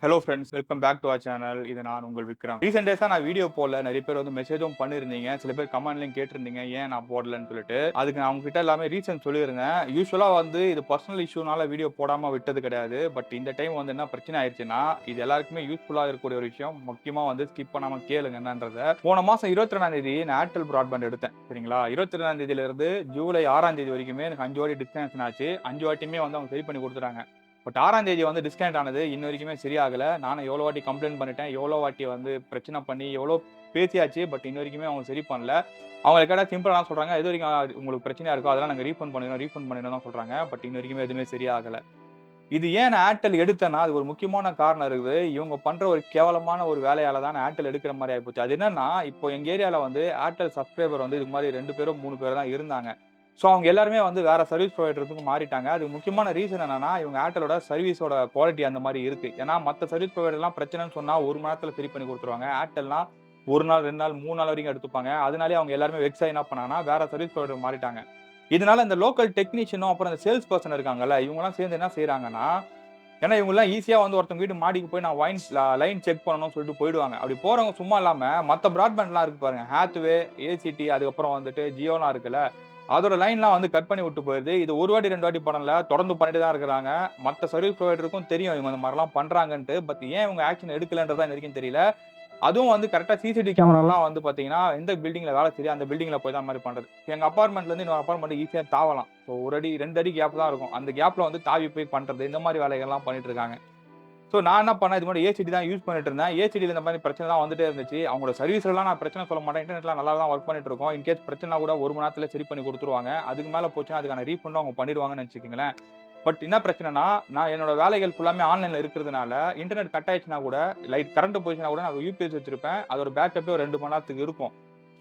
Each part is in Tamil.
Hello friends, welcome back to our channel. இது நான் உங்கள் விக்ரம். ரீசெண்ட் டேஸா நான் வீடியோ போடல. நிறைய பேர் வந்து மெசேஜும் பண்ணியிருந்தீங்க. சில பேர் கமெண்ட்லயும் கேட்டிருந்தீங்க, ஏன் நான் போடலன்னு சொல்லிட்டு. அதுக்கு நான் உங்ககிட்ட எல்லாமே ரீசன் சொல்லியிருந்தேன். யூசுவலா வந்து இது பர்சனல் இஷ்யூனால வீடியோ போடாம விட்டது கிடையாது. பட் இந்த டைம் வந்து என்ன பிரச்சனை ஆயிடுச்சுன்னா, இது எல்லாருக்குமே யூஸ்ஃபுல்லா இருக்கக்கூடிய ஒரு விஷயம். முக்கியமா வந்து ஸ்கிப் பண்ணாம கேளுங்க என்னன்றத. போன மாசம் 22ஆம் தேதி நான் ஏர்டெல் பிராட்பேண்ட் எடுத்தேன். சரிங்களா? 22ஆம் தேதியில இருந்து ஜூலை 6ஆம் தேதி வரைக்குமே எனக்கு 5 வாட்டி டிஸ்கனெக்ஷன் ஆச்சு. 5 வாட்டியுமே வந்து அவங்க சரி பண்ணி குடுத்துட்டாங்க. பட் 6ஆம் தேதி வந்து டிஸ்கனெக்ட் ஆனது இன்ன வரைக்குமே சரியாகல. நானும் எவ்வளோ வாட்டி கம்ப்ளைண்ட் பண்ணிட்டேன். எவ்வளோ வாட்டி வந்து பிரச்சனை பண்ணி எவ்வளோ பேசியாச்சு. பட் இன்ன வரைக்குமே அவங்க சரி பண்ணல. அவங்கள கேட்டா சிம்பிளா என்ன சொல்றாங்க, "எதுவரைக்கும் உங்களுக்கு பிரச்சனையா இருக்கோ அதெல்லாம் நாங்க ரீஃபண்ட் பண்ணிடுறோம் தான் சொல்றாங்க. பட் இன்ன வரைக்குமே எதுவுமே சரியாகல. இது ஏன் நான் ஏர்டெல் எடுத்தேன்னா, அதுக்கு ஒரு முக்கியமான காரணம் இருக்குது. இவங்க பண்ற ஒரு கேவலமான ஒரு வேலையால தான் நான் ஏர்டெல் எடுக்கிற மாரி ஆயிப்போச்சு. அது என்னன்னா, இப்போ எங்க ஏரியால வந்து ஏர்டெல் சப்ஸ்கிரைபர் வந்து இதுக்கு முன்னாடி 2 பேரோ, 3 பேரோ தான் இருந்தாங்க. ஸோ அவங்க எல்லாருமே வந்து வேற சர்வீஸ் புரொவைடருக்கு மாறிட்டாங்க. அதுக்கு முக்கியமான ரீசன் என்னன்னா, இவங்க ஏர்டெல்லோட சர்வீஸோட குவாலிட்டி அந்த மாரி இருக்கு. ஏன்னா, மத்த சர்வீஸ் புரொவைடர்லாம் பிரச்சனைன்னு சொன்னா 1 மணி நேரத்துல சரி பண்ணி குடுத்துருவாங்க. ஏர்டெல்னா 1 நாள், 2 நாள், 3 நாள் வரைக்கும் எடுத்துப்பாங்க. அதனாலேயே அவங்க எல்லாருமே வெக்ஸ் ஆயி என்ன பண்ணாங்கன்னா, வேற சர்வீஸ் புரொவைடர் மாறிட்டாங்க. இதனால இந்த லோக்கல் டெக்னீஷியனும், அப்புறம் இந்த சேல்ஸ் பெர்சன் இருக்காங்கல்ல, இவங்கலாம் சேர்ந்து என்ன செய்றாங்கன்னா, ஏன்னா இவங்கலாம் ஈஸியா வந்து ஒருத்தவங்க வீட்டு மாடிக்கு போய் நான் லைன் செக் பண்ணணும்னு சொல்லிட்டு போயிடுவாங்க. அப்படி போறவங்க சும்மா இல்லாம, மத்த பிராட்பேண்ட்லாம் இருக்கு பாருங்க. ஹேத்வே, ஏசிடி அதுக்கப்புறம் வந்துட்டு ஜியோலாம் இருக்குல்ல. அதோட லைன்லாம் வந்து கட் பண்ணி விட்டு போயிருது. இது 1 வாட்டி, 2 வாட்டி பண்ணல. தொடர்ந்து பண்ணிட்டு தான் இருக்கிறாங்க. மத்த சர்வீஸ் புரொவைடருக்கும் தெரியும் இவங்க இந்த மாரிலாம் பண்றாங்கன்ட்டு. பட் ஏன் இவங்க ஆக்ஷன் எடுக்கலன்றது தான் இன்ன வரைக்கும் தெரியல. அதுவும் வந்து கரெக்ட்டா சிசிடிவி கேமராலாம் வந்து பார்த்தீங்கன்னா, எந்த பில்டிங்ல வேலை செய்யுதோ அந்த பில்டிங்ல போய் தான் அந்த மாரி பண்றது. எங்க அபார்ட்மெண்ட்லேருந்து இன்னொரு அபார்ட்மெண்ட் ஈஸியா தாவலாம். ஸோ 1 அடி, 2 அடி கேப் தான் இருக்கும். அந்த கேப்ல வந்து தாவி போய் பண்றது. இந்த மாரி வேலைகள்லாம் பண்ணிட்டு இருக்காங்க. ஸோ நான் என்ன பண்ணேன், இதுக்கு முன்னாடி ஏசிடி தான் யூஸ் பண்ணிட்டு இருந்தேன். ஏசிடில இந்த மாரி பிரச்சனைலாம் வந்துட்டே இருந்துச்சு. அவங்களோட சர்வீஸ்லலாம் நான் பிரச்சனை சொல்ல மாட்டேன். இன்டர்நெட்லாம் நல்லா தான் வொர்க் பண்ணிட்டு இருக்கோம். இன்கேஸ் பிரச்சனைனா கூட 1 மணி நேரத்தில சரி பண்ணி குடுத்துருவாங்க. அதுக்கு மேல போச்சுன்னா அதுக்கான ரீஃபண்டும் அவங்க பண்ணிடுவாங்கன்னு வச்சுக்கங்களேன். பட் என்ன பிரச்சனைன்னா, நான் என்னோட வேலைகள் ஃபுல்லாமே ஆன்லைன்ல இருக்கிறதுனால, இன்டர்நெட் கட் ஆயிடுச்சுனா கூட, லைட் கரண்ட் போச்சுனா கூட நான் யுபிஎஸ் வச்சிருப்பேன். அதோட பேக்கப்பே ஒரு 2 மணி நேரத்துக்கு இருக்கும்.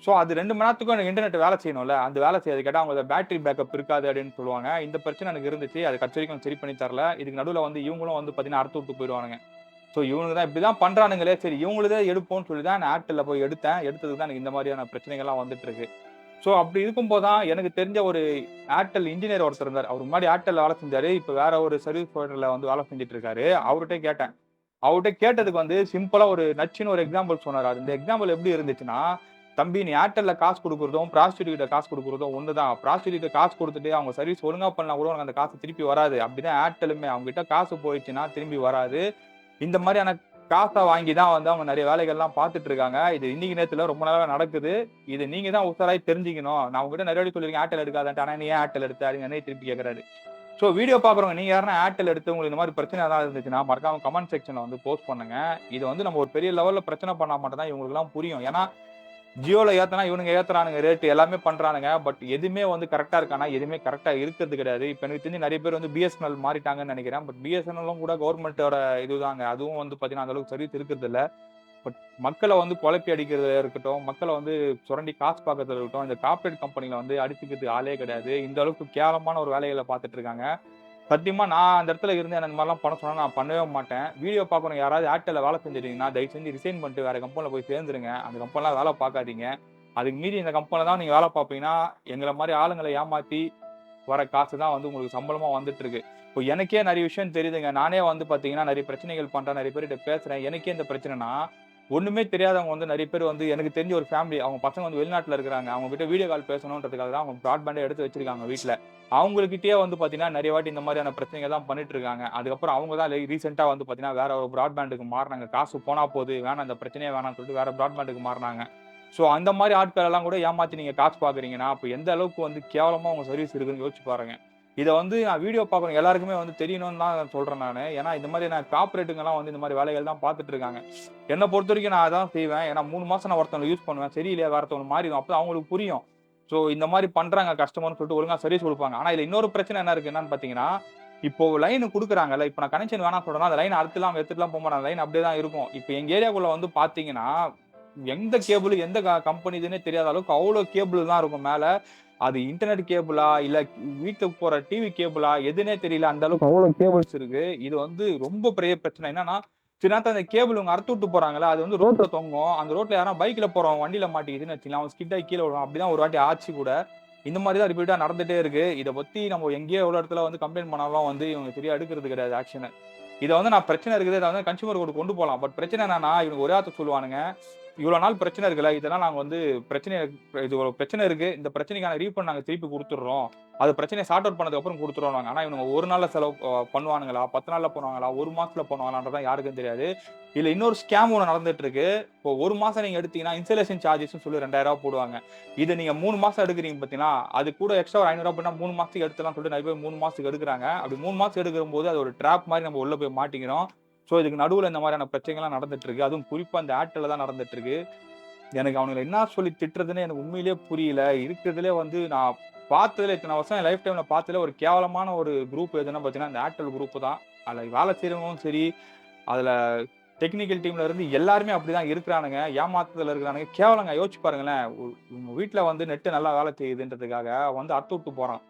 ஸோ அது 2 மணி நேரத்துக்கும் எனக்கு இன்டர்நெட் வேலை செய்யணும்ல. அந்த வேலை செய்யாது கேட்டா, அவங்க பேட்டரி பேக்கப் இருக்காது அப்படின்னு சொல்லுவாங்க. இந்த பிரச்சனை எனக்கு இருந்துச்சு. அது கடைசி வரைக்கும் சரி பண்ணி தரல. இதுக்கு நடுவுல வந்து இவங்களும் வந்து பார்த்தீங்கன்னா, அறுத்து விட்டு போயிடுவானுங்க. ஸோ இவனுங்க தான் இப்படிதான் பண்றானுங்களே, சரி இவங்களுதே எடுப்போம்ன்னு சொல்லி தான் நான் ஏர்டெல்ல போய் எடுத்தேன். எடுத்ததுக்கு தான் எனக்கு இந்த மாதிரியான பிரச்சனைகள்லாம் வந்துட்டு இருக்கு. ஸோ அப்படி இருக்கும்போது தான் எனக்கு தெரிஞ்ச ஒரு ஏர்டெல் இன்ஜினியர் ஒருத்தர் இருந்தாரு. அவரு முன்னாடி ஏர்டெல்ல வேலை செஞ்சாரு. இப்ப வேற ஒரு சர்வீஸ் புரொவைடர்ல வந்து வேலை செஞ்சுட்டு இருக்காரு. அவர்ட்ட கேட்டேன். அவர்ட்ட கேட்டதுக்கு வந்து சிம்பிளா ஒரு நச்சுன்னு ஒரு எக்ஸாம்பிள் சொன்னாரு. அது இந்த எக்ஸாம்பிள் எப்படி இருந்துச்சுன்னா, "தம்பி நீ ஏர்டெல்ல காசு குடுக்குறதும், பிராஸ்டிட்யூட் கிட்ட காசு குடுக்குறதும் ஒண்ணுதான். பிராஸ்டிட்யூட் கிட்ட காசு குடுத்துட்டு அவங்க சர்வீஸ் ஒழுங்கா பண்ணா கூட உனக்கு அந்த காசு திருப்பி வராது. அப்படிதான் ஏர்டெல்லுமே. அவங்க கிட்ட காசு போயிடுச்சுன்னா திரும்பி வராது. இந்த மாரியான காச வாங்கி தான் வந்து அவங்க நெறைய வேலைகள்லாம் பார்த்துட்டு இருக்காங்க. இது இன்னைக்கு நேத்து இல்ல, ரொம்ப நாளா நடக்குது. இது நீங்க தான் உஷாராயி தெரிஞ்சுக்கணும். நான் உங்ககிட்ட நெறைய வாட்டி சொல்லியிருக்கேன் ஏர்டெல் எடுக்காதன்ட்டு. ஆனா நீ ஏன் ஏர்டெல் எடுத்த? அப்படின்னு என்னைய திருப்பி கேட்கறாரு. ஸோ வீடியோ பார்க்குறவங்க நீங்க யாருன்னா ஏர்டெல் எடுத்து உங்களுக்கு இந்த மாரி பிரச்சனை ஏதாவது இருந்துச்சுன்னா, மறக்காம கமெண்ட் செக்ஷன்ல வந்து போஸ்ட் பண்ணுங்க. இது வந்து நம்ம ஒரு பெரிய லெவல்ல பிரச்சனை பண்ணா மட்டும் தான் இவங்களுக்கெல்லாம் புரியும். ஏன்னா, ஜியோல ஏத்துனா இவனுங்க ஏத்துறானுங்க ரேட் எல்லாமே பண்றானுங்க. பட் எதுவுமே வந்து கரெக்ட்டா இருக்கான்னா, எதுவுமே கரெக்ட்டா இருக்கிறது கிடையாது. இப்ப எனக்கு தெரிஞ்சு நெறைய பேர் வந்து பிஎஸ்என்எல் மாறிட்டாங்கன்னு நெனைக்கிறேன். பட் பிஎஸ்என்எல்லும் கூட கவர்ன்மென்ட்டோட இதுதாங்க. அதுவும் வந்து பார்த்தீங்கன்னா, அந்த அளவுக்கு சர்வீஸ் இருக்கிறதில்ல. பட் மக்கள வந்து குழப்பி அடிக்கிறதா இருக்கட்டும், மக்கள வந்து சுரண்டி காசு பார்க்கறதா இருக்கட்டும், இந்த கார்ப்பரேட் கம்பெனில வந்து அடிச்சுக்கிறதுக்கு ஆளே கிடையாது. இந்த அளவுக்கு கேவலமான ஒரு வேலைகள பார்த்துட்டு இருக்காங்க. சத்தியமா நான் அந்த இடத்துல இருந்து என்ன இந்த மாரிலாம் பண்ண சொன்னா நான் பண்ணவே மாட்டேன். வீடியோ பார்க்குறவங்க யாராவது ஏர்டெல்ல வேலை செஞ்சுட்டீங்கன்னா, தயவு செஞ்சு ரிசைன் பண்ணிட்டு வேற கம்பெனில போய் சேர்ந்துருங்க. அந்த கம்பெனிலாம் வேலை பார்க்காதீங்க. அதுக்கு மீறி இந்த கம்பெனில தான் நீங்க வேலை பார்ப்பீங்கன்னா, எங்கள மாரி ஆளுங்கள ஏமாத்தி வர காசு தான் வந்து உங்களுக்கு சம்பளமா வந்துட்டு இருக்கு. இப்போ எனக்கே நெறைய விஷயம் தெரியுதுங்க. நானே வந்து பார்த்தீங்கன்னா, நெறைய பிரச்சனைகள் பண்றேன். நெறைய பேர்கிட்ட பேசுறேன். எனக்கே இந்த பிரச்சனைனா, ஒண்ணுமே தெரியாதவங்க வந்து நெறைய பேர் வந்து எனக்கு தெரிஞ்ச ஒரு ஃபேமிலி. அவங்க பசங்க வந்து வெளிநாட்டுல இருக்கிறாங்க. அவங்க கிட்ட வீடியோ கால் பேசணுன்றதுக்காக தான் அவங்க பிராட்பேண்டே எடுத்து வச்சிருக்காங்க வீட்ல. அவங்ககிட்டயே வந்து பார்த்தீங்கன்னா, நெறைய வாட்டி இந்த மாரியான பிரச்சனைகள் தான் பண்ணிட்டு இருக்காங்க. அதுக்கப்புறம் அவங்க தான் ரீசென்ட்டா வந்து பார்த்தீங்கன்னா, வேற ஒரு பிராட்பேண்டுக்கு மாறுனாங்க. காசு போனா போது, வேணாம் இந்த பிரச்சனையே வேணாம்னு சொல்லிட்டு வேற பிராட்பேண்டுக்கு மாறுனாங்க. ஸோ அந்த மாரி ஆட்கள் எல்லாம் கூட ஏமாத்தி நீங்க காசு பார்க்குறீங்கன்னா, அப்ப எந்த அளவுக்கு வந்து கேவலமா உங்க சர்வீஸ் இருக்குன்னு யோசிச்சு பாருங்க. இத வந்து நான் வீடியோ பார்க்குறவங்க எல்லாருக்குமே வந்து தெரியணும்னு தான் சொல்றேன் நானு. ஏன்னா இந்த மாரியான கார்ப்பரேட்டுங்கலாம் வந்து இந்த மாரி வேலைகள் தான் பார்த்துட்டு இருக்காங்க. என்ன பொறுத்தவரைக்கும் நான் அதான் செய்வேன். ஏன்னா 3 மாசம் நான் ஒருத்தவங்கள யூஸ் பண்ணுவேன். சரியில்லையா வேற ஒருத்தவங்களுக்கு மாறிடும். அப்பதான் அவங்களுக்கு புரியும். ஸோ இந்த மாரி பண்றாங்க கஸ்டமர்ன்னு சொல்லிட்டு ஒழுங்கா சர்வீஸ் குடுப்பாங்க. ஆனா இதுல இன்னொரு பிரச்சனை என்ன இருக்கு என்னன்னு பார்த்தீங்கன்னா, இப்போ லைன் குடுக்குறாங்கல்ல, இப்ப நான் கனெக்ஷன் வேணாம்னு சொல்றேன்னா, அந்த லைன் அறுத்துலாம் அவங்க எடுத்துட்டுலாம் போமாட்டாங்க. லைன் அப்படியே தான் இருக்கும். இப்ப எங்க ஏரியாக்குள்ள வந்து பார்த்தீங்கன்னா, எந்த கேபிள் எந்த கம்பெனிதுன்னே தெரியாத அளவுக்கு அவ்ளோ கேபிள் தான் இருக்கும் மேல. அது இன்டர்நெட் கேபிளா, இல்ல வீட்டுக்கு போற டிவி கேபிளா எதுன்னே தெரியல. அந்த அளவுக்கு அவ்ளோ கேபிள்ஸ் இருக்கு. இது வந்து ரொம்ப பெரிய பிரச்சனை. என்னன்னா, சில நேரத்துல அந்த கேபிள் இவங்க அறுத்து விட்டு போறாங்கல்ல, அது வந்து ரோட்ல தொங்கும். அந்த ரோட்ல யாருனா பைக்ல போறவன் வண்டியில மாட்டிக்கிதுன்னு வச்சுக்கங்களேன், அவன் ஸ்கிட் ஆகி கீழ விழுவான். அப்படிதான் ஒரு வாட்டி ஆச்சு கூட. இந்த மாரி தான் ரிப்பீட்டா நடந்துட்டே இருக்கு. இத பத்தி நம்ம எங்கேயோ எவ்வளோ இடத்துல வந்து கம்ப்ளைண்ட் பண்ணாலும் வந்து இவங்க சரியா எடுக்கிறது கிடையாது ஆக்ஷன. இதை வந்து நான் பிரச்சனை இருக்குது, இதை வந்து கன்சியூமர் கோர்ட் கொண்டு போகலாம். பட் பிரச்சனை என்னன்னா, இவங்க ஒரே வார்த்தை சொல்லுவானுங்க, இவ்வளோ நாள் பிரச்சனை இருக்குல்ல, இதெல்லாம் நாங்க வந்து பிரச்சனைய இது ஒரு பிரச்சனை இருக்கு. இந்த பிரச்சனைக்கான ரீஃபண்ட் நாங்க திருப்பி குடுத்துடுறோம். அது பிரச்சனைய சார்ட் அவுட் பண்ணதுக்கு அப்புறம் குடுத்துருவோம்னாங்க. ஆனா இவனுங்க 1 நாள்ல செலவு பண்ணுவானுங்களா? 10 நாள்ல பண்ணுவாங்களா? 1 மாசத்துல பண்ணுவாங்களான்றதுதான் யாருக்கும் தெரியாது. இதுல இன்னொரு ஸ்கேம் ஒண்ணு நடந்துட்டு இருக்கு. இப்போ 1 மாசம் நீங்க எடுத்தீங்கன்னா, இன்ஸ்டாலேஷன் சார்ஜஸ்ன்னு சொல்லி ரூ. 2000 போடுவாங்க. இத நீங்க 3 மாசம் எடுக்குறீங்க பார்த்தீங்களா? அது கூட எக்ஸ்ட்ரா ஒரு ரூ. 500 போட்டா 3 மாசத்துக்கு எடுத்துடலாம்னு சொல்லிட்டு நெறைய பேர் 3 மாசத்துக்கு எடுக்குறாங்க. அப்படி 3 மாசத்துக்கு எடுக்கும்போது அது ஒரு ட்ராப் மாரி நம்ம உள்ள போய் மாட்டிக்கிறோம். ஸோ இதுக்கு நடுவுல இந்த மாதிரியான பிரச்சனைகள்லாம் நடந்துட்டு இருக்கு. அதுவும் குறிப்பா இந்த ஏர்டெல்ல தான் நடந்துட்டு இருக்கு. எனக்கு அவனுங்கள என்ன சொல்லி திட்டுறதுன்னு எனக்கு உண்மையிலேயே புரியல. இருக்கிறதுலே வந்து நான் பார்த்ததுல இத்தன வருஷம் என் லைஃப் டைம்ல பார்த்ததுல ஒரு கேவலமான ஒரு குரூப் எதுன்னா பார்த்தீங்கன்னா, இந்த ஏர்டெல் குரூப் தான். அதுல வேலை செய்றவங்களும் சரி, அதுல டெக்னிக்கல் டீம்ல இருந்து எல்லாருமே அப்படிதான் இருக்கிறானுங்க. ஏமாத்துதல்ல இருக்கிறானுங்க. கேவலங்க யோசிச்சு பாருங்களேன். உங்க வீட்ல வந்து நெட் நல்லா வேலை செய்யுதுன்றதுக்காக வந்து அறுத்து விட்டு போறான்.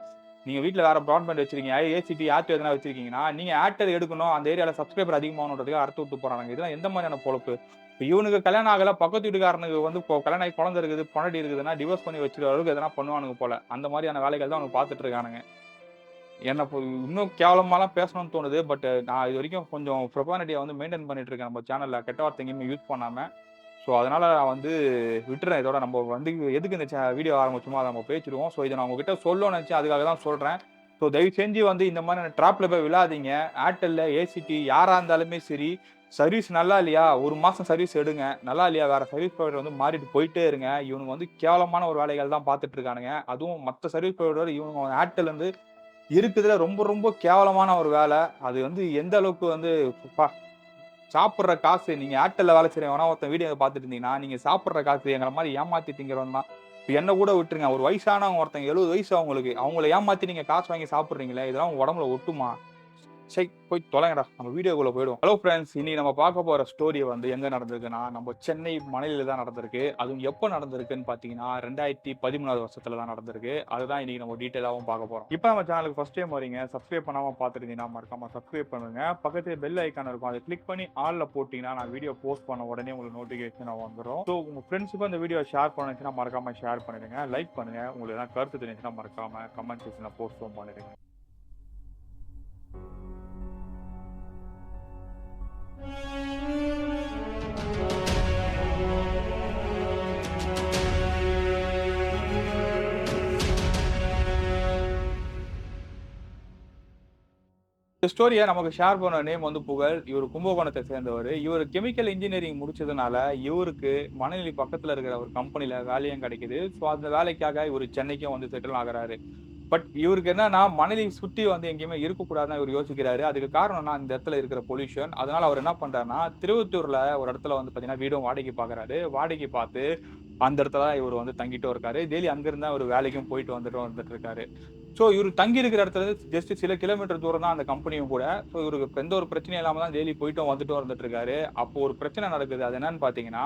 நீங்க வீட்ல வேற பிராட்பேண்ட் வச்சிருக்கீங்க, ஏசிடி, ஏர்டெல் எதனா வச்சிருக்கீங்கன்னா, நீங்க ஏர்டெல் எடுக்கணும், அந்த ஏரியால சப்ஸ்கிரைபர் அதிகமாகணுன்றதுக்காக அறுத்து விட்டு போறானுங்க. இதெல்லாம் எந்த மாதிரியான பொழப்பு? இப்ப இவனுக்கு கல்யாணம் ஆகல, பக்கத்து வீட்டுக்காரனுக்கு வந்து இப்போ கல்யாணம் ஆகி குழந்தை இருக்குது, பொண்டாட்டி இருக்குதுன்னா, டிவோர்ஸ் பண்ணி வச்சுக்கிற அளவுக்கு எதனா பண்ணுவானுங்க போல. அந்த மாதிரியான வேலைகள் தான் அவனுங்க பார்த்துட்டு இருக்கானுங்க. என்ன இப்போ இன்னும் கேவலமாலாம் பேசணும்னு தோணுது. பட் நான் இதுவரைக்கும் கொஞ்சம் ப்ரொபானிட்டிய வந்து மெயின்டெயின் பண்ணிட்டு இருக்கேன் நம்ம சேனல்ல. கெட்ட வார்த்தை எங்கேயுமே யூஸ் பண்ணாம. ஸோ அதனால நான் வந்து விட்டுறேன். இதோட நம்ம வந்து எதுக்கு இந்த வீடியோ ஆரம்பிச்சோமோ அத நம்ம பேசிருவோம். ஸோ இத நான் உங்ககிட்ட சொல்லணும்னு நெனச்சேன். அதுக்காக தான் சொல்றேன். ஸோ தயவு செஞ்சு வந்து இந்த மாதிரியான ட்ராப்ல போய் விழாதீங்க. ஏர்டெல்ல, ஏசிடி யாரா இருந்தாலுமே சரி, சர்வீஸ் நல்லா இல்லையா? 1 மாசம் சர்வீஸ் எடுங்க. நல்லா இல்லையா? வேற சர்வீஸ் ப்ரொவைடர் வந்து மாறிட்டு போயிட்டே இருங்க. இவனுங்க வந்து கேவலமான ஒரு வேலைகள் தான் பார்த்துட்டு இருக்கானுங்க. அதுவும் மத்த சர்வீஸ் ப்ரொவைடர் இவனுங்க ஏர்டெல் வந்து இருக்குதுல ரொம்ப ரொம்ப கேவலமான ஒரு வேலை. அது வந்து எந்த அளவுக்கு வந்து ப்பா சாப்பிடுற காசு நீங்க ஏர்டெல்ல வேலை செய்றவனா ஒருத்தன் வீடியோ பார்த்துட்டு இருந்தீங்கன்னா, நீங்க சாப்பிடுற காசு எங்கள மாரி ஏமாத்தி திங்கிறவன் தான். இப்ப என்ன கூட விட்டுருங்க. ஒரு வயசானவங்க ஒருத்தங்க 70 வயசு அவங்களுக்கு. அவங்கள ஏமாத்தி நீங்க காசு வாங்கி சாப்பிடுறீங்களே, இதெல்லாம் உங்க உடம்புல ஒட்டுமா? சை போய் தொலைங்கடா. நம்ம வீடியோக்குள்ள போயிடுவோம். ஹலோ ஃபிரெண்ட்ஸ், இன்னைக்கு நம்ம பார்க்க போற ஸ்டோரி வந்து எங்க நடந்திருக்குன்னா, நம்ம சென்னை மணலில தான் நடந்திருக்கு. அதுவும் எப்ப நடந்திருக்குன்னு பார்த்தீங்கன்னா, 2013வது வருஷத்துல தான் நடந்திருக்கு. அதுதான் இன்னைக்கு நம்ம டீட்டெயிலாவும் பார்க்க போறோம். இப்ப நம்ம சேனலுக்கு ஃபர்ஸ்ட் டைம் வரீங்க, சப்ஸ்கிரைப் பண்ணாம பார்த்துருந்தீங்கன்னா மறக்காம சப்ஸ்கிரைப் பண்ணுங்க. பக்கத்துல பெல் ஐகான் இருக்கும். அதை கிளிக் பண்ணி ஆல்ல போட்டீங்கன்னா, நான் வீடியோ போஸ்ட் பண்ண உடனே உங்களுக்கு நோட்டிஃபிகேஷன் வந்துரும். ஸோ உங்க ஃப்ரெண்ட்ஸுக்கும் இந்த வீடியோ ஷேர் பண்ணுச்சுன்னா மறக்காம ஷேர் பண்ணிடுங்க. லைக் பண்ணுங்க. உங்களுக்கு ஏதாவது கருத்து தெரிஞ்சுச்சுன்னா மறக்காம கமெண்ட் செக்ஷன்ல போஸ்ட்டும் பண்ணிடுங்க. இந்த ஸ்டோரிய நமக்கு ஷேர் பண்ண நேம் வந்து புகழ். இவரு கும்பகோணத்தை சேர்ந்தவரு. இவரு கெமிக்கல் இன்ஜினியரிங் முடிச்சதுனால, இவருக்கு மணலி பக்கத்துல இருக்கிற ஒரு கம்பெனில வேலையும் கிடைக்குது. ஸோ அந்த வேலைக்காக இவரு சென்னைக்கும் வந்து செட்டில் ஆகுறாரு. பட் இவருக்கு என்னன்னா, மணலி சுத்தி வந்து எங்கேயுமே இருக்கக்கூடாதுன்னு இவரு யோசிக்கிறாரு. அதுக்கு காரணம்னா, இந்த இடத்துல இருக்கிற பொல்யூஷன். அதனால அவர் என்ன பண்றாருன்னா, திருவத்தூர்ல ஒரு இடத்துல வந்து பார்த்தீங்கன்னா, வீடும் வாடகைக்கு பார்க்குறாரு. வாடகைக்கு பார்த்து, அந்த இடத்துல தான் இவரு வந்து தங்கிட்டும் இருக்காரு. டெய்லி அங்கிருந்து தான் இவரு வேலைக்கும் போயிட்டு வந்துட்டு இருக்காரு. ஸோ இவரு தங்கி இருக்கிற இடத்துல இருந்து ஜஸ்ட் சில கிலோமீட்டர் தூரம் தான் அந்த கம்பெனியும் கூட. ஸோ இவருக்கு எந்த ஒரு பிரச்சனையும் இல்லாம தான் டெய்லி போயிட்டும் வந்துட்டும் இருந்துட்டு இருக்காரு. அப்போ ஒரு பிரச்சனை நடக்குது. அது என்னன்னு பார்த்தீங்கன்னா,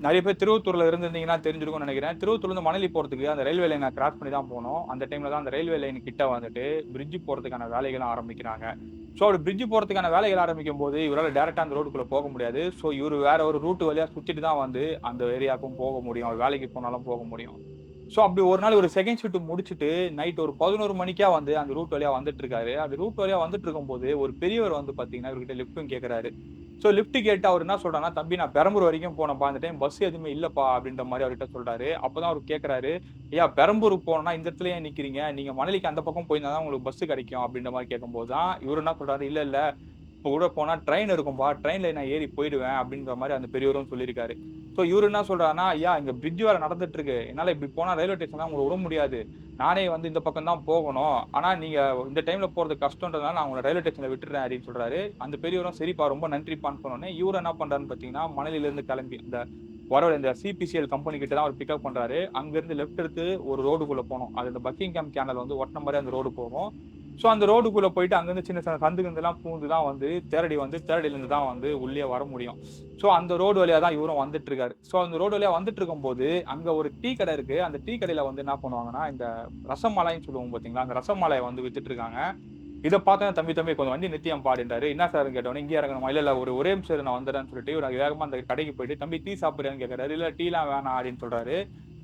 நெறைய பேர் திருவத்தூர்ல இருந்திருந்தீங்கன்னா தெரிஞ்சிருக்கும்னு நெனைக்கிறேன். திருவத்தூர்லருந்து மணலி போறதுக்கு அந்த ரயில்வே லைன கிராஸ் பண்ணி தான் போணும். அந்த டைம்ல தான் அந்த ரயில்வே லைன் கிட்ட வந்துட்டு பிரிட்ஜ் போறதுக்கான வேலைகள ஆரம்பிக்கிறாங்க. ஸோ அப்படி பிரிட்ஜ் போறதுக்கான வேலைகள் ஆரம்பிக்கும்போது, இவரால டைரக்ட்டா அந்த ரோடுக்குள்ள போக முடியாது. ஸோ இவரு வேற ஒரு ரூட் வழியா சுத்திட்டு தான் வந்து அந்த ஏரியாவுக்கும் போக முடியும். அவர் வேலைக்கு போனாலும் போக முடியும். ஸோ அப்படி ஒரு நாள் ஒரு செகண்ட் ஷிஃப்ட் முடிச்சுட்டு, நைட் ஒரு 11 மணிக்கா வந்து அந்த ரூட் வழியா வந்துட்டு இருக்காரு. அப்படி ரூட் வழியா வந்துட்டு இருக்கும்போது, ஒரு பெரியவர் வந்து பார்த்தீங்கன்னா, இவர்கிட்ட லிஃப்ட்டும் கேட்கறாரு. ஸோ லிஃப்ட் கேட்டு அவர் என்ன சொல்றாருன்னா, "தம்பி நான் பெரம்பூர் வரைக்கும் போனேன்ப்பா. இந்த டைம் பஸ் எதுவுமே இல்லப்பா" அப்படின்ற மாரி அவர்கிட்ட சொல்றாரு. அப்பதான் அவரு கேட்கறாரு, "ஐயா பெரம்பூருக்கு போணும்னா இந்த இடத்துல ஏன் நிக்கிறீங்க? நீங்க மணலிக்கு அந்த பக்கம் போயிருந்தா தான் உங்களுக்கு பஸ் கிடைக்கும்" அப்படின்ற மாரி கேட்கும்போது தான், இவரு என்ன சொல்றாரு, "இல்ல, இல்ல இப்ப கூட போனா ட்ரெயின் இருக்கும்பா. ட்ரெயின்ல நான் ஏறி போயிடுவேன்" அப்படின்ற மாரி அந்த பெரியவரும் சொல்லியிருக்காரு. ஸோ இவரு என்ன சொல்றாருன்னா, "ஐயா இங்க பிரிட்ஜ் வேலை நடந்துட்டு இருக்கு. என்னால இப்படி போனா ரயில்வே ஸ்டேஷன்லாம் உங்கள விட முடியாது. நானே வந்து இந்த பக்கம் தான் போகணும். ஆனா நீங்க இந்த டைம்ல போறது கஷ்டம்ன்றதுனால நான் உங்கள ரயில்வே ஸ்டேஷன்ல விட்டுடுறேன்" அப்படின்னு சொல்றாரு. அந்த பெரியவரும் சரிப்பா ரொம்ப நன்றிப்பான்னு சொன்னோனே, இவரு என்ன பண்றாருன்னு பார்த்தீங்கன்னா, மணலியிலிருந்து கிளம்பி இந்த வர இந்த சிபிசிஎல் கம்பெனி கிட்ட தான் அவர் பிக்கப் பண்றாரு. அங்கிருந்து லெஃப்ட் எடுத்து ஒரு ரோடுக்குள்ள போணும். அது இந்த பக்கிங்ஹாம் கேனல் வந்து ஒட்டுன மாரி அந்த ரோடு போகும். ஸோ அந்த ரோடுக்குள்ள போயிட்டு அங்கருந்து சின்ன சின்ன சந்து கிந்துலாம் பூந்து தான் வந்து தேரடியிலிருந்து தான் வந்து உள்ளயே வர முடியும். ஸோ அந்த ரோடு வழியா தான் இவரும் வந்துட்டு இருக்காரு. ஸோ அந்த ரோடு வழியா வந்துட்டு இருக்கும்போது, அங்க ஒரு டீ கடை இருக்கு. அந்த டீ கடையில வந்து என்ன பண்ணுவாங்கன்னா, இந்த ரசமலாய்ன்னு சொல்லுவோம் பார்த்தீங்களா? அந்த ரசமலாய வந்து வித்துட்டு இருக்காங்க. இத பார்த்தோனே, "தம்பி தம்பி கொஞ்சம் வண்டி நிறுத்தியேன்ப்பா" அப்படின்றாரு. "என்ன சார்ன்னு?" கேட்டோனே, "இங்கேயே இறங்கணுமா?" "இல்ல, இல்ல ஒரே நிமிஷம் இரு நான் வந்துடுறேன்னு" சொல்லிட்டு இவரு வேகமா அந்த கடைக்கு போயிட்டு, "தம்பி டீ சாப்பிடுறியான்னு?" கேட்கறாரு. "இல்ல டீலாம் வேணாம்" அப்படின்னு சொல்றாரு.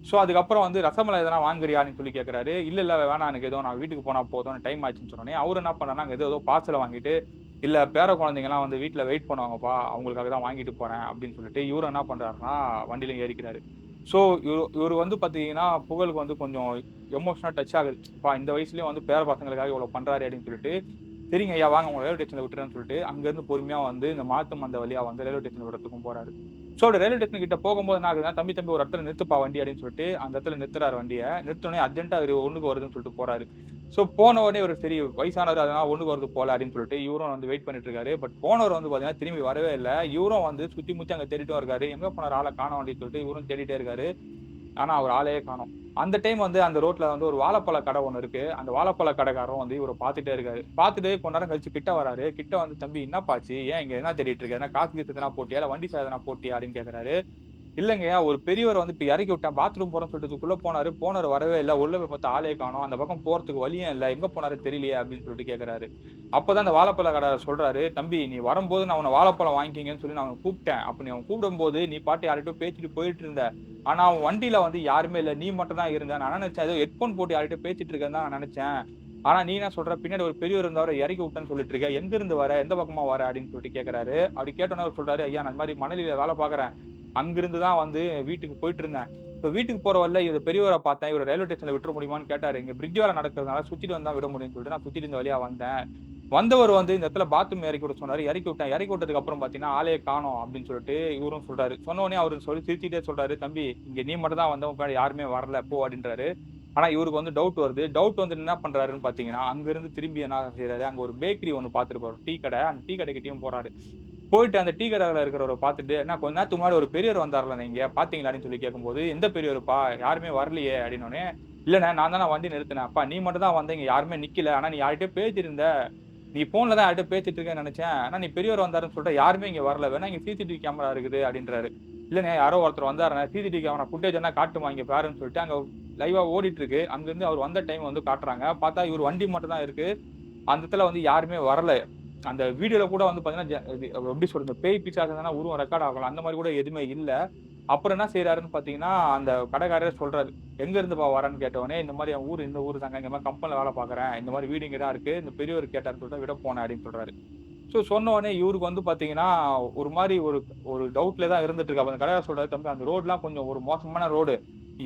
ஸோ அதுக்கப்புறம் வந்து "ரசமலாய் எதனா வாங்குறியான்னு?" சொல்லி கேட்கறாரு. "இல்ல, இல்ல வேணாம் எனக்கு ஏதோ நான் வீட்டுக்கு போனா போதும்னு டைம் ஆச்சுன்னு" சொன்னோனே, அவரு என்ன பண்ணாருன்னா, அங்க ஏதோ பார்சல வாங்கிட்டு இல்ல பேர குழந்தைங்கலாம் வந்து வீட்ல வெயிட் பண்ணுவாங்கப்பா, அவங்களுக்காக தான் வாங்கிட்டு போறேன் அப்படின்னு சொல்லிட்டு, இவரும் என்ன பண்றாருன்னா, வண்டியில ஏறிக்கிறாரு. ஸோ இவரு வந்து பார்த்தீங்கன்னா, புகழுக்கு வந்து கொஞ்சம் எமோஷனலா டச் ஆகுது. அப்பா இந்த வயசுலயும் வந்து பேர பசங்களுக்காக இவ்வளோ பண்றாரே அப்படின்னு சொல்லிட்டு, சரிங்க ஐயா வாங்க உங்கள ரயில்வே ஸ்டேஷன்ல விட்டுறேன்னு சொல்லிட்டு, அங்கருந்து பொறுமையா வந்து இந்த மாட்டு மந்த வழியா வந்து ரயில்வே ஸ்டேஷன் விடுறதுக்கும் போறாரு. ஸோ அப்படி ரயில்வே ஸ்டேஷன் கிட்ட போகும்போது என்ன ஆகுதுன்னா, "தம்பி, தம்பி ஒரு இடத்துல நிறுத்துப்பா வண்டி" அப்படின்னு சொல்லிட்டு, அந்த இடத்துல நிறுத்துறாரு வண்டிய. நிறுத்துனோனே அர்ஜென்ட்டா அவரு ஒண்ணுக்கு வருதுன்னு சொல்லிட்டு போறாரு. ஸோ போன உடனே இவரு சரி வயசானவரு அதனால ஒண்ணுக்கு வரது போல அப்படின்னு சொல்லிட்டு, இவரும் வந்து வெயிட் பண்ணிட்டு இருக்காரு. பட் போனவர் வந்து பார்த்தீங்கன்னா, திரும்பி வரவே இல்ல. இவரும் வந்து சுத்தி முத்தி அங்க தேடிட்டும் இருக்காரு. எங்க போனாரு ஆள காணோம் அப்படின்னு சொல்லிட்டு இவரும் தேடிட்டே இருக்காரு. ஆனா அவர் ஆளையே காணோம். அந்த டைம் வந்து அந்த ரோட்ல வந்து ஒரு வாழைப்பழ கடை ஒண்ணு இருக்கு. அந்த வாழைப்பழ கடைக்காரரும் வந்து இவர பார்த்துட்டே இருக்காரு. பார்த்துட்டு கொஞ்ச நேரம் கழிச்சு கிட்ட வராரு. கிட்ட வந்து, "தம்பி என்னப்பா ஆச்சு? ஏன் இங்க என்ன தேடிட்டு இருக்க? எதனா காசு கீசு எதனா போட்டியா? இல்ல வண்டி சாவி எதனா போட்டியா?" அப்படின்னு கேட்கறாரு. இல்லங்கய்யா, ஒரு பெரியவர் வந்து இப்ப இறக்கி விட்டேன். பாத்ரூம் போறேன்னு சொல்லிட்டு போனாரு. போனவரு வரவே இல்ல. உள்ள போய் பார்த்தா ஆளே காணோம். அந்த பக்கம் போறதுக்கு வழியும் இல்ல. எங்க போனாரு தெரியலையே அப்படின்னு சொல்லிட்டு கேட்கறாரு. அப்பதான் அந்த வாழைப்பழ கடைக்காரர் சொல்றாரு, "தம்பி நீ வரும்போது நான் உன்ன வாழைப்பழம் வாங்கிக்கங்கன்னு சொல்லி நான் உன்ன கூப்பிட்டேன். அப்ப நீ அவன கூப்பிடும்போது நீ பாட்டு யார்கிட்டயோ பேசிட்டு போயிட்டு இருந்த. ஆனா அவன் வண்டியில வந்து யாருமே இல்ல. நீ மட்டும் தான் இருந்த. நான் என்ன நினைச்சேன் ஏதோ ஹெட்போன் போட்டு யார்கிட்டயோ பேசிட்டு இருக்கேன்னு தான் நான் நினைச்சேன். ஆனா நீ என்ன சொல்ற பின்னாடி ஒரு பெரியவர் இருந்தாரு இறக்கி விட்டேன்னு சொல்லிட்டு இருக்க. எங்க இருந்து வர? எந்த பக்கமா வர?" அப்படின்னு சொல்லிட்டு கேட்கறாரு. அப்படி கேட்டோனே அவர் சொல்றாரு, "ஐயா நான் இந்த மாரி மணலியில வேலை பார்க்குறேன். அங்கிருந்து தான் வந்து வீட்டுக்கு போயிட்டு இருந்தேன். இப்ப வீட்டுக்கு போற வழில இவரு பெரியவர பார்த்தேன். இவர ரயில்வே ஸ்டேஷன்ல விட்டுற முடியுமான்னு கேட்டாரு. இங்க பிரிட்ஜ் வேலை நடக்கிறதுனால சுத்திட்டு வந்தா விட முடியும்னு சொல்லிட்டு நான் சுத்திட்டு இந்த வழியா வந்தேன். வந்தவர் வந்து இந்த இடத்துல பாத்ரூம் இறக்கி விட சொன்னாரு. இறக்கி விட்டேன். இறக்கி விட்டதுக்கு அப்புறம் பார்த்தீங்கன்னா, ஆளையே காணோம் அப்படின்னு சொல்லிட்டு இவரும் சொல்றாரு. சொன்ன உடனே அவரு சொல்லி சிரிச்சுட்டே சொல்றாரு, "தம்பி இங்க நீ மட்டும் தான் வந்த. உன் பின்னாடி யாருமே வரல. போ" அப்படின்றாரு. ஆனா இவருக்கு வந்து டவுட் வருது. டவுட் வந்து என்ன பண்றாருன்னு பார்த்தீங்கன்னா, அங்கிருந்து திரும்பி என்ன செய்றாரு, அங்க ஒரு பேக்கரி ஒண்ணு பார்த்திருப்பாரு. டீ கடை. அந்த டீ கடைக்கிட்டயும் போறாரு. போயிட்டு அந்த டீ கடையில இருக்கிறவர பார்த்துட்டு, "அண்ணா கொஞ்ச நேரத்துக்கு முன்னாடி ஒரு பெரியவர் வந்தார்லண்ணே இங்க பார்த்தீங்களான்னு?" சொல்லி கேட்கும்போது, "எந்த பெரியவருப்பா? யாருமே வரலையே" அப்படின்னோனே, "இல்லண்ணே நான் தாண்ணே வண்டி நிறுத்துனேன். அப்பா நீ மட்டும் தான் வந்த. இங்க யாருமே நிக்கல. ஆனா நீ யார்கிட்டயோ பேசிட்டு இருந்த. நீ ஃபோன்ல தான் யார்கிட்டயோ பேசிட்டு இருக்கேன்னு நெனச்சேன். ஆனா நீ பெரியவர் வந்தாருன்னு சொல்ற. யாருமே இங்க வரல. வேணா இங்க சிசிடிவி கேமரா இருக்குது" அப்படின்றாரு. "இல்லண்ணே யாரோ ஒருத்தர் வந்தாருண்ணே. சிசிடிவி கேமரா ஃபுட்டேஜ் வேணா காட்டுமா இங்க பாருன்னு" சொல்லிட்டு அங்க லைவா ஓடிட்டு இருக்கு. அங்கிருந்து அவர் வந்த டைம் வந்து காட்டுறாங்க. பார்த்தா இவர் வண்டி மட்டும் தான் இருக்கு. அந்த இடத்துல வந்து யாருமே வரல. அந்த வீடியோல கூட வந்து பார்த்தீங்கன்னா, இது எப்படி சொல்றது? பேய் பிசாசு எதனா உருவம் ரெக்கார்ட் ஆகலாம். அந்த மாரி கூட எதுவுமே இல்ல. அப்புறம் என்ன செய்றாருன்னு பார்த்தீங்கன்னா, அந்த கடைக்காரரே சொல்றாரு. "எங்க இருந்துப்பா வரேன்னு?" கேட்டவுனே, "இந்த மாரி என் ஊரு இந்த ஊரு தாங்க. இந்த மாரி கம்பெனில வேலை பார்க்குறேன். இந்த மாரி வீடு இங்க தான் இருக்கு. இந்த பெரியவர் கேட்டாருன்னு சொல்லிட்டு தான் விட போனேன்" அப்படின்னு சொல்றாரு. ஸோ சொன்ன உடனே இவருக்கு வந்து பார்த்தீங்கன்னா, ஒரு மாரி ஒரு ஒரு டவுட்ல தான் இருந்துட்டு இருக்காரு. அப்ப அந்த கடைக்காரர் சொல்றாரு, "தம்பி அந்த ரோடுலாம் கொஞ்சம் ஒரு மோசமான ரோடு.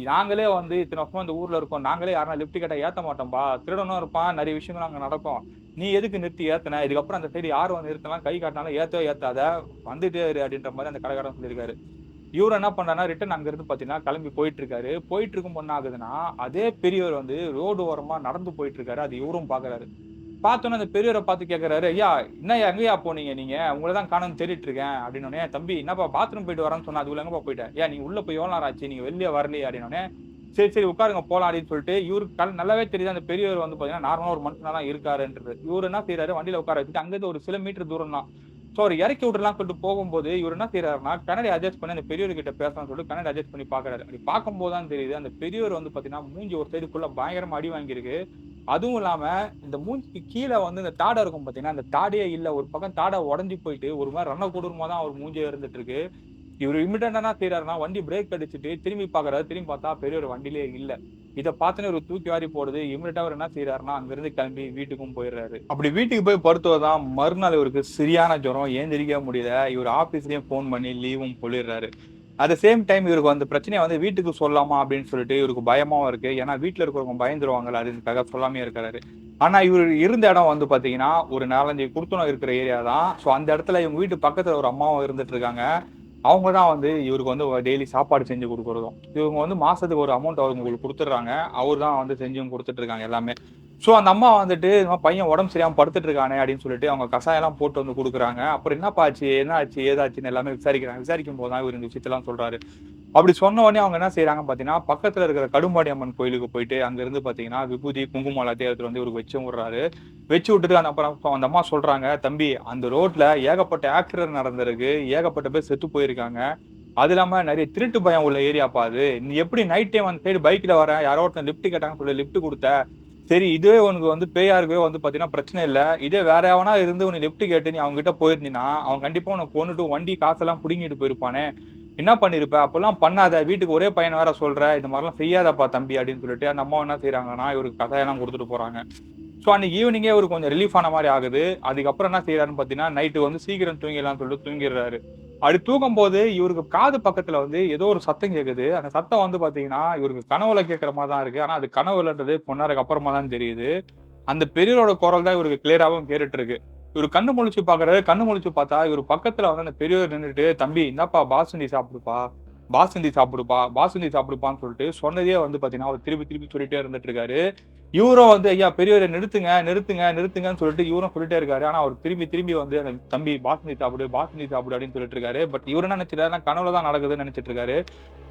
நாங்களே வந்து இத்தன வருஷமா இந்த ஊர்ல இருக்கோம். நாங்களே யாருனா லிஃப்ட் கேட்டா ஏத்த மாட்டோம்பா. திருடனும் இருப்பான். நெறைய விஷயங்களும் அங்க நடக்கும். நீ எதுக்கு நிறுத்தி ஏத்துன? இதுக்கப்புறம் அந்த சைடு யார் வந்து நிறுத்தினாலும் கை காட்டினாலும் ஏத்தவே ஏத்தாத. வந்துட்டே இரு" அப்படின்ற மாரி அந்த கடைக்காரன் சொல்லியிருக்காரு. இவரு என்ன பண்றாருன்னா, ரிட்டர்ன் அங்கிருந்து பார்த்தீங்கன்னா, கிளம்பி போயிட்டு இருக்காரு. போயிட்டு இருக்கும்போது என்ன ஆகுதுன்னா, அதே பெரியவர் வந்து ரோடு ஓரமா நடந்து போயிட்டு இருக்காரு. அது இவரும் பார்க்குறாரு. பார்த்தோனே அந்த பெரியவர பார்த்து கேட்கிறாரு, "ஐயா, என்னய்யா எங்கய்யா போனீங்க நீங்க? உங்கள தான் காணோம்னு தேடிட்டு இருக்கேன்." அப்படின்னோனே, "தம்பி என்னப்பா பாத்ரூம் போயிட்டு வரேன்னு சொன்ன. அதுக்குள்ள எங்கப்பா போயிட்ட? ஏன் நீங்க உள்ள போய் எவ்வளோ நேரம் ஆச்சு? நீங்க வெளிய வரலையே?" அப்படின்னோனே, "சரி, சரி உட்காருங்க போலாம்." அப்படின்னு சொல்லிட்டு இவருக்கு நல்லாவே தெரியுது அந்த பெரியவர் வந்து பார்த்தீங்கன்னா, நார்மலா ஒரு மனுஷனா தான் இருக்காருன்றது. இவரு என்ன செய்றாரு, வண்டியில உட்கார வச்சுட்டு அங்கருந்து ஒரு சில மீட்டர் தூரம் தான். ஸோ அவர இறக்கி விட்டுறலாம்னு சொல்லிட்டு போகும்போது, இவரு என்ன செய்றாருன்னா, கண்ணாடிய அட்ஜஸ்ட் பண்ணி அந்த பெரியவர்கிட்ட பேசலாம்னு சொல்லிட்டு கண்ணாடிய அட்ஜஸ்ட் பண்ணி பார்க்குறாரு. அப்படி பார்க்கும்போது தான் தெரியுது, அந்த பெரியவர் வந்து பார்த்தீங்கன்னா, மூஞ்சி ஒரு சைடு ஃபுல்லா பயங்கரமா அடி வாங்கியிருக்கு. அதுவும் இல்லாம, இந்த மூஞ்சிக்கு கீழ வந்து இந்த தாடை இருக்கும் பார்த்தீங்கன்னா, அந்த தாடையே இல்ல. ஒரு பக்கம் தாடை உடைஞ்சு போயிட்டு, ஒரு மாரி ரணகொடூரமா தான் அவர் மூஞ்சியே இருந்துட்டு இருக்கு. இவரு இமிடியேட்டா என்ன செய்றாருன்னா, வண்டி பிரேக் அடிச்சுட்டு திரும்பி பார்க்குறாரு. திரும்பி பார்த்தா பெரியவர் வண்டியிலேயே இல்ல. இத பார்த்தோனே இவருக்கு தூக்கி வாரி போடுது. இமிடியேட்டா அவரு என்ன செய்றாருன்னா, அங்கிருந்து கிளம்பி வீட்டுக்கும் போயிடுறாரு. அப்படி வீட்டுக்கு போய் படுத்தவர் தான் மறுநாள் இவருக்கு சரியான ஜுரம். எழுந்திரிக்கவே முடியல. இவரு ஆஃபீஸ்லயும் ஃபோன் பண்ணி லீவும் சொல்லிடுறாரு. அட் த சேம் டைம் இவருக்கு அந்த பிரச்சனைய வந்து வீட்டுக்கு சொல்லாமா அப்படின்னு சொல்லிட்டு இவருக்கு பயமாவும் இருக்கு. ஏன்னா வீட்ல இருக்கிறவங்க பயந்துருவாங்கல்ல அதுக்காக சொல்லாமயே இருக்கிறாரு. ஆனா இவரு இருந்த இடம் வந்து பார்த்தீங்கன்னா, ஒரு 4, 5 குடுத்தனம் இருக்கிற ஏரியா தான். ஸோ அந்த இடத்துல இவங்க வீட்டு பக்கத்துல ஒரு அம்மாவும் இருந்துட்டு இருக்காங்க. அவங்க தான் வந்து இவருக்கு வந்து டெய்லி சாப்பாடு செஞ்சு குடுக்குறதும். இவங்க வந்து மாசத்துக்கு ஒரு அமௌண்ட் அவங்களுக்கு குடுத்துடுறாங்க. அவரு தான் வந்து செஞ்சும் குடுத்துட்டு இருக்காங்க எல்லாமே. ஸோ அந்த அம்மா வந்துட்டு, "இந்த மாரி பையன் உடம்பு சரியில்லாம படுத்துட்டு இருக்கானே" அப்படின்னு சொல்லிட்டு அவங்க கசாயம்லாம் போட்டு வந்து குடுக்குறாங்க. அப்புறம் "என்னப்பா ஆச்சு? என்ன ஆச்சு? ஏதாச்சுன்னு?" எல்லாமே விசாரிக்கிறாங்க. விசாரிக்கும்போது தான் இவரு இந்த விஷயத்தலாம் சொல்றாரு. அப்படி சொன்ன உடனே அவங்க என்ன செய்றாங்கன்னு பார்த்தீங்கன்னா, பக்கத்துல இருக்கிற கடும்பாடி அம்மன் கோயிலுக்கு போயிட்டு, அங்க இருந்து பார்த்தீங்கன்னா, விபூதி, குங்குமம் எல்லாத்தையும் எடுத்துட்டு வந்து இவருக்கு வச்சும் விடுறாரு. வச்சு விட்டுட்டு அப்புறம் அந்த அம்மா சொல்றாங்க, "தம்பி அந்த ரோட்ல ஏகப்பட்ட ஆக்சிடென்ட் நடந்திருக்கு. ஏகப்பட்ட பேர் செத்து போயிருக்காங்க. அது இல்லாம நெறைய திருட்டு பயம் உள்ள ஏரியாப்பா அது. நீ எப்படி நைட் டைம் அந்த சைடு பைக்ல வர, யாரோ ஒருத்தன் லிஃப்ட் கேட்டாங்கன்னு சொல்லி லிஃப்ட் குடுத்த. சரி இதுவே உனக்கு வந்து பேயா இருக்கவே வந்து பார்த்தீங்கன்னா பிரச்சனை இல்ல. இதே வேற எவனா இருந்து உன்ன லிஃப்ட் கேட்டு நீ அவன்கிட்ட போயிருந்தீன்னா, அவன் கண்டிப்பா உன்ன கொன்னுட்டு வண்டி காசெல்லாம் புடுங்கிட்டு போயிருப்பானே. என்ன பண்ணியிருப்ப? அப்பல்லாம் பண்ணாத. வீட்டுக்கு ஒரே பையன வேற சொல்ற. இந்த மாரிலாம் செய்யாதப்பா தம்பி" அப்படின்னு சொல்லிட்டு அந்த அம்மா என்ன செய்றாங்கன்னா, இவருக்கு கசாயம்லாம் குடுத்துட்டு போறாங்க. ஸோ அன்னைக்கு ஈவினிங்கே ஒரு கொஞ்சம் ரிலீஃப் ஆன மாதிரி ஆகுது. அதுக்கப்புறம் என்ன செய்யறாருன்னு பார்த்தீங்கன்னா, நைட்டு வந்து சீக்கிரம் தூங்கிடலாம்னு சொல்லிட்டு தூங்கிடுறாரு. அப்படி தூங்கும்போது இவருக்கு காது பக்கத்துல வந்து ஏதோ ஒரு சத்தம் கேட்குது. அந்த சத்தம் வந்து பார்த்தீங்கன்னா, இவருக்கு கனவுல கேட்கிற மாரி தான் இருக்கு. ஆனா அது கனவுலன்றது கொஞ்ச நேரத்துக்கு அப்புறமா தான் தெரியுது. அந்த பெரியவரோட குரல் தான் இவருக்கு கிளியராவும் கேட்டுட்டு இருக்கு. இவரு கண்ணு முழிச்சு பார்க்குறாரு. கண்ணு முழிச்சு பார்த்தா, இவரு பக்கத்துல வந்து அந்த பெரியவர் நின்னுட்டு, "தம்பி இந்தாப்பா பாசுந்தி சாப்பிடுப்பா, பாசுந்தி சாப்பிடுப்பா, பாசுந்தி சாப்பிடுப்பான்னு" சொல்லிட்டு சொன்னதையே வந்து பார்த்தீங்கன்னா, அவர் திருப்பி திருப்பி சொல்லிட்டே இருந்துட்டு இருக்காரு. இவரும் வந்து, "ஐயா பெரியவரே நிறுத்துங்க, நிறுத்துங்க, நிறுத்துங்கன்னு" சொல்லிட்டு இவரும் சொல்லிட்டே இருக்காரு. ஆனா அவர் திரும்பி திரும்பி வந்து, அந்த "தம்பி பாசுந்தி சாப்பிடு, பாசுந்தி சாப்பிடு" அப்படின்னு சொல்லிட்டு இருக்காரு. பட் இவரு என்ன நினைச்சுட்டாருன்னா, கனவுல தான் நடக்குதுன்னு நினைச்சுட்டு இருக்காரு.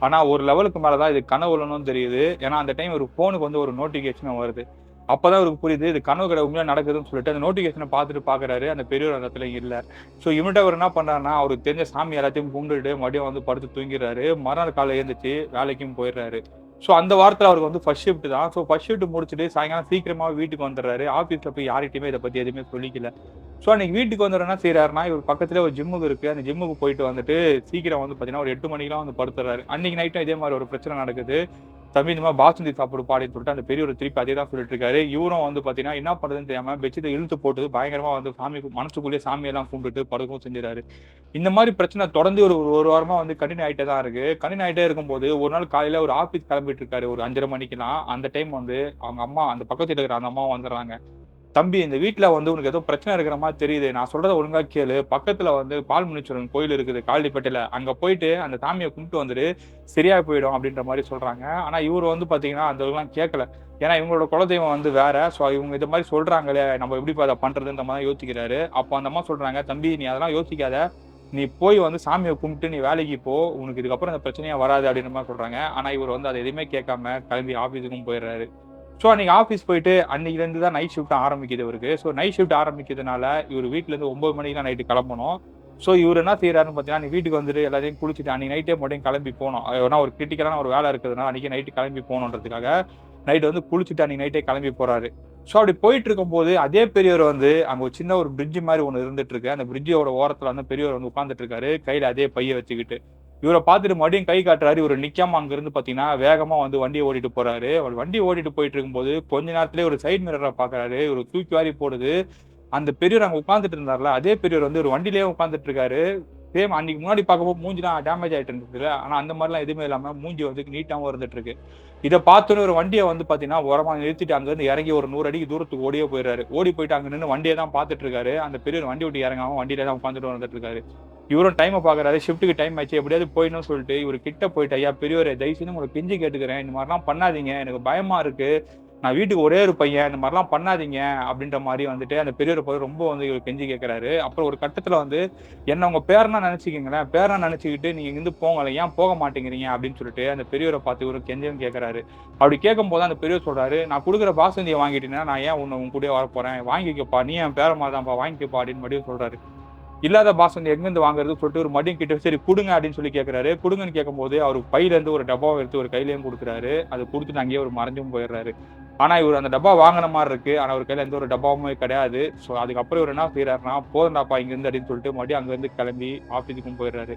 ஆனா ஒரு லெவலுக்கு மேல தான் இது கனவுலன்னும் தெரியுது. ஏன்னா அந்த டைம் இவரு ஃபோனுக்கு வந்து ஒரு நோட்டிஃபிகேஷன் வருது. அப்பதான் அவருக்கு புரியுது, இது கனவு கிடையாது உண்மையா நடக்குதுன்னு சொல்லிட்டு அந்த நோட்டிஃபிகேஷன பார்த்துட்டு பார்க்குறாரு. அந்த பெரியவர் அந்த இடத்துல இல்ல. ஸோ இவன்ட்ட அவரு என்ன பண்றாருன்னா, அவருக்கு தெரிஞ்ச சாமி எல்லாத்தையும் கும்பிட்டுட்டு மறுபடியும் வந்து படுத்து தூங்கிடுறாரு. மறுநாள் காலையில எழுந்திரிச்சு வேலைக்கும் போயிடுறாரு. ஸோ அந்த வாரத்துல அவருக்கு வந்து ஃபர்ஸ்ட் ஷிஃப்ட் தான். ஸோ ஃபர்ஸ்ட் ஷிஃப்ட் முடிச்சுட்டு சாயங்காலம் சீக்கிரமா வீட்டுக்கு வந்துடுறாரு. ஆஃபீஸ்ல போய் யார்கிட்டயுமே இத பத்தி எதுவுமே சொல்லிக்கல. ஸோ அன்னைக்கு வீட்டுக்கு வந்தவுடனே என்ன செய்றாருன்னா, இவர் பக்கத்திலேயே ஒரு ஜிம்முக்கு இருக்கு. அந்த ஜிம்முக்கு போயிட்டு வந்துட்டு சீக்கிரம் வந்து பார்த்தீங்கன்னா, ஒரு 8 மணிக்கெல்லாம் வந்து படுத்துடுறாரு. அன்னைக்கு நைட்டும் இதே மாரி ஒரு பிரச்சனை நடக்குது. "தம்பி இந்த மாரி பாசுந்தி சாப்பிடுப்பா" அப்படின்னு சொல்லிட்டு அந்த பெரியவர் திருப்பி அதே தான் சொல்லிட்டு இருக்காரு. இவரும் வந்து பார்த்தீங்கன்னா, என்ன பண்றதுன்னு தெரியாம பெட்ஷீட்ட இழுத்து போட்டு பயங்கரமா வந்து மனசுக்குள்ளேயே சாமியெல்லாம் கும்பிட்டுட்டு படுக்கவும் செஞ்சுறாரு. இந்த மாரி பிரச்சனை தொடர்ந்து ஒரு ஒரு வாரமா வந்து கன்டின்யூ ஆயிட்டே தான் இருக்கு. கன்டின்யூ ஆயிட்டே இருக்கும்போது, ஒரு நாள் காலையில ஒரு ஆஃபீஸ் கிளம்பிட்டு இருக்காரு. ஒரு 5:30 மணிக்கெல்லாம். அந்த டைம் வந்து அவங்க அம்மா அந்த பக்கத்து வீட்ல இருக்கிற அந்த அம்மாவும் வந்துடுறாங்க. "தம்பி இந்த வீட்ல வந்து உனக்கு ஏதோ பிரச்சனை இருக்கிற மாரி தெரியுது. நான் சொல்றத ஒழுங்கா கேளு. பக்கத்துல வந்து பால்முனீஸ்வரன் கோயில் இருக்குது காவலிப்பட்டியில. அங்க போயிட்டு அந்த சாமிய கும்பிட்டு வந்துரு. சரியா போயிடும்" அப்படின்ற மாரி சொல்றாங்க. ஆனா இவரு வந்து பார்த்தீங்கன்னா, அந்த அளவுக்குலாம் கேட்கல. ஏன்னா இவங்களோட குலதெய்வம் வந்து வேற. ஸோ இவங்க இது மாரி சொல்றாங்களே, நம்ம எப்படிப்பா அத பண்றதுன்ற மாரி தான் யோசிக்கிறாரு. அப்போ அந்த அம்மா சொல்றாங்க, "தம்பி நீ அதெல்லாம் யோசிக்காத. நீ போய் வந்து சாமிய கும்பிட்டு நீ வேலைக்கு போ. உனக்கு இதுக்கப்புறம் இந்த பிரச்சனையே வராது" அப்படின்ற மாரி சொல்றாங்க. ஆனா இவரு வந்து அத எதுவுமே கேட்காம கிளம்பி ஆஃபீஸுக்கும் போயிடுறாரு. ஸோ அன்னைக்கு ஆஃபீஸ் போயிட்டு அன்னைக்குலேருந்து தான் நைட் ஷிஃப்ட் ஆரம்பிக்குது இவருக்கு. ஸோ நைட் ஷிஃப்ட் ஆரம்பிக்கிறதுனால, இவரு வீட்லருந்து 9 மணிக்கு தான் நைட்டு கெளம்பணும். ஸோ இவரு என்ன செய்றாருன்னு பார்த்தீங்கன்னா, அன்னைக்கு வீட்டுக்கு வந்துட்டு எல்லாத்தையும் குளிச்சுட்டு அன்னைக்கு நைட்டே மறுபடியும் கெளம்பி போணும். ஏன்னா ஒரு கிரிட்டிக்கலான ஒரு வேலை இருக்கிறதுனால, அன்னைக்கே நைட்டு கெளம்பி போணுன்றதுக்காக, நைட் வந்து குளிச்சுட்டு அன்னைக்கு நைட்டே கெளம்பி போறாரு. ஸோ அப்படி போயிட்டு இருக்கும்போது, அதே பெரியவர் வந்து அங்க ஒரு சின்ன ஒரு பிரிட்ஜ் மாரி ஒண்ணு இருந்துட்டு இருக்கு. அந்த பிரிட்ஜோட ஓரத்துல வந்து பெரியவர் வந்து உட்கார்ந்துட்டு இருக்காரு. கையில அதே பைய வச்சுக்கிட்டு. இவர பார்த்துட்டு மறுபடியும் கை காட்டுறாரு. இவரு நிக்காம அங்கிருந்து பார்த்தீங்கன்னா, வேகமா வந்து வண்டிய ஓட்டிட்டு போறாரு. அவரு வண்டி ஓட்டிட்டு போயிட்டு இருக்கும்போது, கொஞ்ச நேரத்திலேயே ஒரு சைட் மிரர பார்க்குறாரு. இவரு தூக்கி வாரி போடுது. அந்த பெரியவர் அங்க உட்கார்ந்துட்டு இருந்தார்ல, அதே பெரியவர் வந்து ஒரு வண்டியிலேயே உட்கார்ந்துட்டு இருக்காரு. சேம் அன்னைக்கு முன்னாடி பார்க்கும்போது மூஞ்சிலாம் டேமேஜ் ஆயிட்டு இருந்ததுல்ல. ஆனா அந்த மாரிலாம் எதுவுமே இல்லாம மூஞ்சி வந்து நீட்டாவும் இருந்துட்டு இருக்கு. இத பார்த்தோனே ஒரு வண்டிய வந்து பார்த்தீங்கன்னா, ஓரமா நிறுத்திட்டு அங்கருந்து இறங்கி ஒரு 100 அடிக்கு தூரத்துக்கு ஓடியே போயிறாரு. ஓடி போயிட்டு அங்க நின்னு வண்டிய தான் பார்த்துட்டு இருக்காரு. அந்த பெரியவர் வண்டி விட்டு இறங்காம வண்டியில தான் உட்கார்ந்துட்டு வந்துட்டு இருக்காரு. இவரும் டைம பார்க்குறாரு. ஷிஃப்ட்க்கு டைம் ஆச்சு. எப்படியாவது போயிடணும்னு சொல்லிட்டு இவரு கிட்ட போயிட்டு, "ஐயா பெரியவரே தயவு செஞ்சு உங்கள கெஞ்சி கேட்டுக்கிறேன். இந்த மாரிலாம் பண்ணாதீங்க. எனக்கு பயமா இருக்கு. நான் வீட்டுக்கு ஒரே ஒரு பையன். இந்த மாரிலாம் பண்ணாதீங்க." அப்படின்ற மாரி வந்துட்டு அந்த பெரியவர போய் ரொம்ப வந்து இவரு கெஞ்சி கேட்கிறாரு. அப்புறம் ஒரு கட்டத்துல வந்து, "என்ன உங்க பேரனா நெனச்சுக்கங்களேன். பேரனா நெனச்சுக்கிட்டு நீங்க இங்கிருந்து போங்களேன். ஏன் போக மாட்டேங்கிறீங்க?" அப்படின்னு சொல்லிட்டு அந்த பெரியவர பார்த்து இவரு கெஞ்சவும் கேட்கிறாரு. அப்படி கேட்கும்போது அந்த பெரியவர் சொல்றாரு, "நான் குடுக்குற பாசந்திய வாங்கிட்டீன்னா, நான் ஏன் உன் கூடயே வரப்போறேன். வாங்கிக்கப்பா. நீ என் பேரன் மாரி தான்ப்பா. வாங்கிக்கப்பா." அப்படின்னு மறுபடியும் சொல்றாரு. இல்லாத பாஸ் வந்து எங்கேருந்து வாங்குறதுன்னு சொல்லிட்டு ஒரு மறுபடியும் கிட்ட சரி குடுங்க அப்படின்னு சொல்லி கேட்கிறாரு. குடுங்கன்னு கேட்கும்போது, அவரு பையிலேருந்து ஒரு டப்பாவ எடுத்து ஒரு கையிலயும் குடுக்குறாரு. அத குடுத்துட்டு அங்கேயே அவரு மறைஞ்சும் போயிடுறாரு. ஆனா, இவரு அந்த டப்பா வாங்குன மாரி இருக்கு. ஆனா, அவரு கையில எந்த ஒரு டப்பாவுமே கிடையாது. ஸோ, அதுக்கப்புறம் இவரு என்ன செய்றாருன்னா, "போதும்டாப்பா இங்கேருந்து" அப்படின்னு சொல்லிட்டு மறுபடியும் அங்கேருந்து கிளம்பி ஆஃபீஸுக்கும் போயிடுறாரு.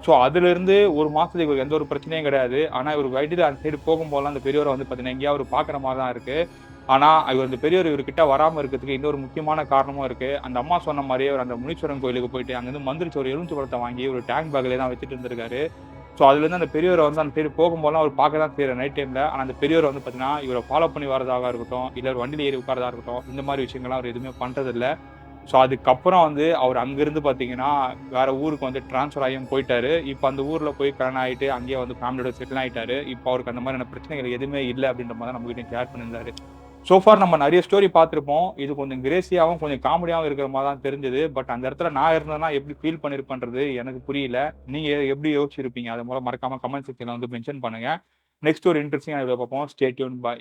ஸோ, அதிலிருந்து 1 மாசத்துக்கு இவருக்கு எந்த ஒரு பிரச்சனையும் கிடையாது. ஆனா, இவரு வண்டியில அந்த சைடு போகும்போதெல்லாம் அந்த பெரியவர வந்து பார்த்தீங்கன்னா, எங்கேயாவது அவரு பார்க்குற மாரி தான் இருக்கு. ஆனா, இவர் அந்த பெரியவர் இவர்கிட்ட வராம இருக்கிறதுக்கு இன்னொரு முக்கியமான காரணமும் இருக்கு. அந்த அம்மா சொன்ன மாரியே அவர் அந்த முனீஸ்வரன் கோயிலுக்கு போயிட்டு, அங்கருந்து மந்திரிச்சு ஒரு எலுமிச்சை பழத்த வாங்கி ஒரு டேங்க் பேக்லயே தான் வச்சுட்டு இருந்திருக்காரு. ஸோ, அதுலேருந்து அந்த பெரியவர வந்து அந்த சைடு போகும்போதெல்லாம் அவர் பார்க்க தான் செய்றாரு நைட் டைம்ல. ஆனா, அந்த பெரியவர் வந்து பார்த்தீங்கன்னா, இவர ஃபாலோ பண்ணி வரதாக இருக்கட்டும், இல்ல ஒரு வண்டியில ஏறி உட்கார்றதா இருக்கட்டும், இந்த மாரி விஷயங்கள்லாம் அவர் எதுவுமே பண்றதில்ல. ஸோ, அதுக்கப்புறம் வந்து அவர் அங்கிருந்து பார்த்தீங்கன்னா, வேற ஊருக்கு வந்து ட்ரான்ஸ்ஃபர் ஆகியும் போயிட்டாரு. இப்ப அந்த ஊர்ல போய் கல்யாணம் ஆயிட்டு, அங்கேயே வந்து ஃபேமிலியோட செட்டில் ஆயிட்டாரு. இப்ப அவருக்கு அந்த மாதிரியான பிரச்சனைகள் எதுவுமே இல்ல அப்படின்ற மாரி தான் நம்மகிட்டயும் ஷேர் பண்ணியிருந்தாரு. சோ ஃபார் நம்ம நெறைய ஸ்டோரி பார்த்திருப்போம். இது கொஞ்சம் கிரேசியாவும், கொஞ்சம் காமெடியாவும் இருக்கிற மாரி தான் தெரிஞ்சது. பட் அந்த இடத்துல நான் இருந்தேன்னா எப்படி ஃபீல் பண்ணியிருப்பேன்றது எனக்கு புரியல. நீங்க எப்படி யோசிச்சிருப்பீங்க? அது மூலம் மறக்காம கமெண்ட் செக்ஷன்ல வந்து மென்ஷன் பண்ணுங்க. நெக்ஸ்ட் ஒரு இன்ட்ரஸ்டிங்கான வீடியோல பார்ப்போம். Stay tuned. பாய்.